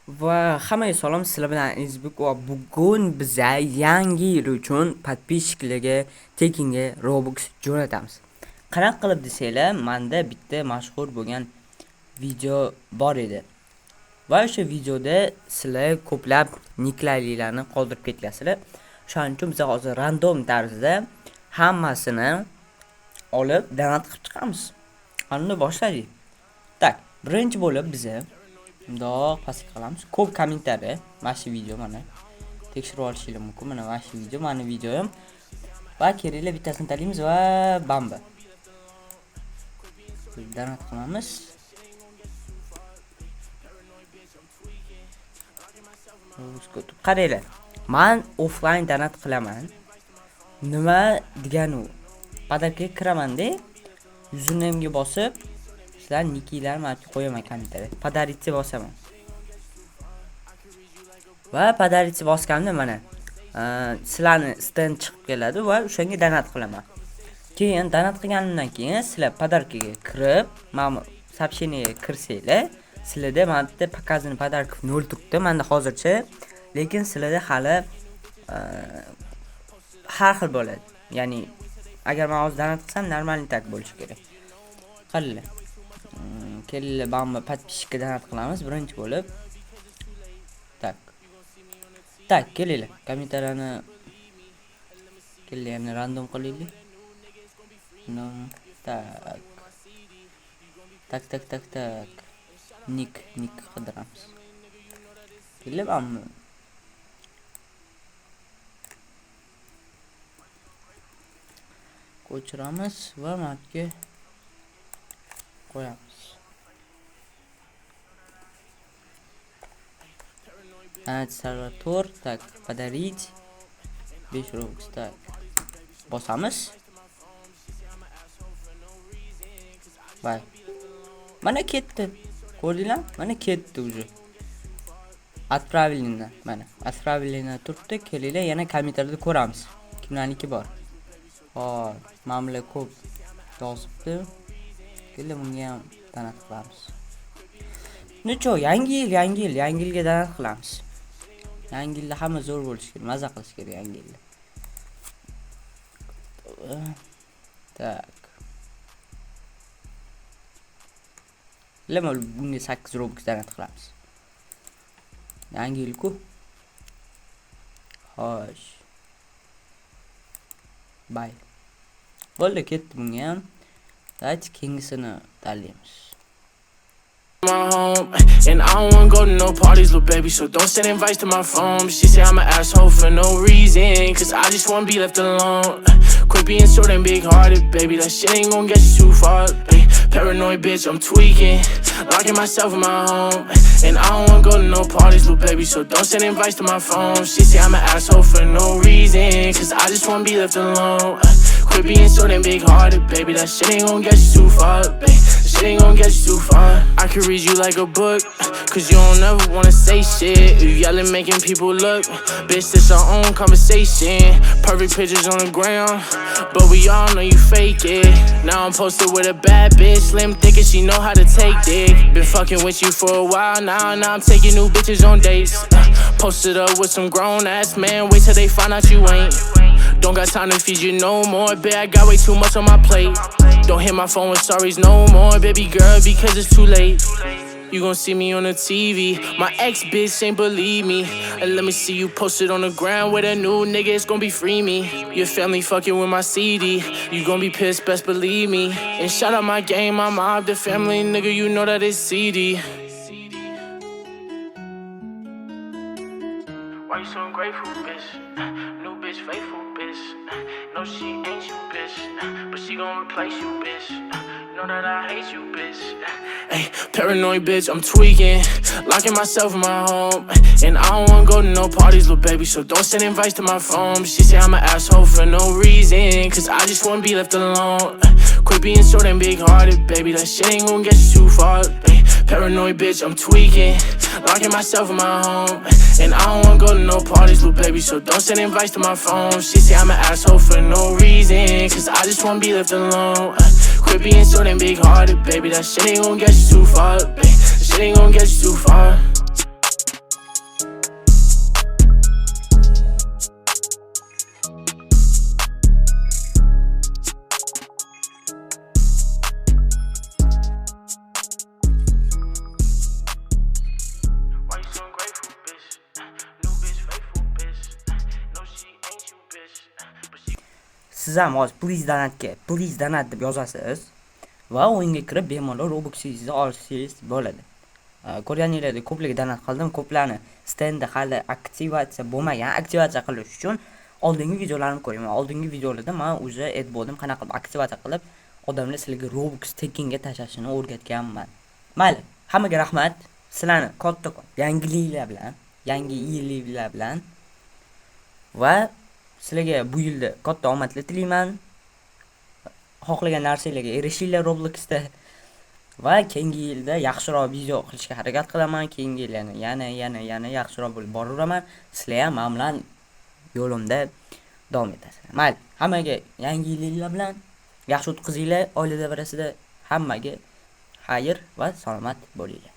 Va hammaga salom, sizlar bilan Ezbek va bugun biza yangi yil uchun подписчикларga tekinga Robux jo'natamiz. Qanaqa qilib desanglar, menda bitta mashhur bo'lgan video bor edi. Va o'sha videoda sizlar ko'plab niklaringlarni qoldirib ketgansizlar. Shuning uchun biz hozir random tarzda hammasini olib donat qilib chiqamiz. Qanday boshladik? Tak, birinchi bo'lib biza bundoq pastga qilamiz. Ko'p kommentariy mana shu video mana tekshirib olishingiz mumkin. Mana shu video, mani videoyim. Va kerakli bittasini tanlaymiz va bamba. Donat qilamiz. Qaranglar. Men offline donat qilaman. Nima degani u? Padarga kiraman-da, username bosib sizlar nickinglarni mana qo'yaman kommentariyga. Padaritni bosaman. Va padaritni bosganimda mana sizlarni sitdan chiqib keladi va o'shanga donat qilaman. Keyin donat qilganimdan keyin sizlar padarkaga kirib, mana сообщениеga kirsanglar, sizlarda mana bitta показаны подарков 0 turibdi. Menda hozircha, lekin sizlarda hali har xil bo'ladi. Ya'ni agar men hozir donat qilsam normalniy tak bo'lishi kerak. Qaranglar. Kelinglar, bamba подписчикка donat qilamiz birinchi bo'lib. Tak, kelinglar. Kommentariyani kelinglar, random qilaylik. Tak. Nick qidiramiz. Kelib ammo ko'chiramiz va matga qo'yamiz. Salvator, tak, подарить 5 Robux, tak. Bosamiz. Voy. Mana ketdi. Ko'rdinglar? Mana ketdi уже. Отправлено. Mana отправлено turibdi. Kelinglar, yana kommentariyada ko'ramiz. Kimlarniki bor. Hop, mamla ko'p yozibdi. Kelinglar, bunga ham donat qilamiz. Necho, yangi yilga donat qilamiz. Yangi yilda hamma zo'r bo'lishi kerak, maza qilish kerak yangi yilda. Tak. Lemol bunga 8 Robux donat qilamiz. Yangi yil-ku. Xo'sh. Bye. Bo'ldi, ketdi bunga ham. Dayt kengisini tanlaymiz. My home, and I don't wanna go to no parties, little baby, so don't send invites to my phone. She say I'm an asshole for no reason, cause I just wanna be left alone. Quit being short and big hearted, baby, that shit ain't gonna get you too far. Ay, paranoid bitch, I'm tweaking, locking myself in my home. And I don't wanna go to no parties, little baby, so don't send invites to my phone. She say I'm an asshole for no reason, cause I just wanna be left alone. Quit being short and big hearted, baby, that shit ain't gonna get you too far, baby. Shit ain't gon' get you too far. I can read you like a book, cause you don't ever wanna say shit. You yelling, making people look. Bitch, this our own conversation. Perfect pictures on the ground, but we all know you fake it. Now I'm posted with a bad bitch, slim, thick, and she know how to take dick. Been fucking with you for a while now I'm taking new bitches on dates. Posted up with some grown ass man, wait till they find out you ain't. Don't got time to feed you no more, bitch, I got way too much on my plate. Don't hit my phone with sorries no more, baby girl, because it's too late. You gon' see me on the TV, my ex-bitch ain't believe me. And let me see you posted on the ground with a new nigga, it's gon' be free me. Your family fucking with my CD, you gon' be pissed, best believe me. And shout out my game, my mob, the family, nigga, you know that it's CD. Why you so ungrateful, bitch? New bitch, faithful, bitch. No, she ain't you, bitch, but she gon' replace you, bitch. Know that I hate you, bitch. Ay, paranoid bitch, I'm tweaking, locking myself in my home. And I don't wanna go to no parties, little baby, so don't send invites to my phone. She say I'm an asshole for no reason, cause I just wanna be left alone. Quit being short and big hearted, baby, that shit ain't gon' get you too far. Ay, paranoid bitch, I'm tweaking, locking myself in my home. And I don't wanna go to no parties, little baby, so don't send invites to my phone. She say I'm an asshole for no reason, cause I just wanna be left alone. Quit being short and big hearted, baby, that shit ain't gon' get you too far, baby. That shit ain't gon' get you too far. siz ham hozir please donate deb yozasiz va o'yinga kirib bemalol Robuxingizni olishingiz bo'ladi. Ko'rganingizdek ko'pligi donat qildim, ko'plarni stendi hali aktivatsiya bo'lmagan. Aktivatsiya qilish uchun oldingi videolarimni ko'ring. Oldingi videolarda men o'zi aytdim qanaqa qilib aktivatsiya qilib odamlar sizlarga Robux tekinga tashlashini o'rgatganman. Mayli, hammaga rahmat. Sizlarni kattakon yangi yilliklar bilan va sizlarga bu yilda katta omadlar tilayman. Xohlagan narsalarga erishinglar Robloxda. Va keyingi yilda yaxshiroq video qilishga harakat qilaman. Keyingi yillarni yana yaxshiroq bo'lib boraveraman. Sizlar ham men bilan yo'limda davom etasizlar. Mayli, hammaga yangi yillar bilan yaxshi o'tkazinglar. Oilada birasida hammaga xayr va salomat bo'linglar.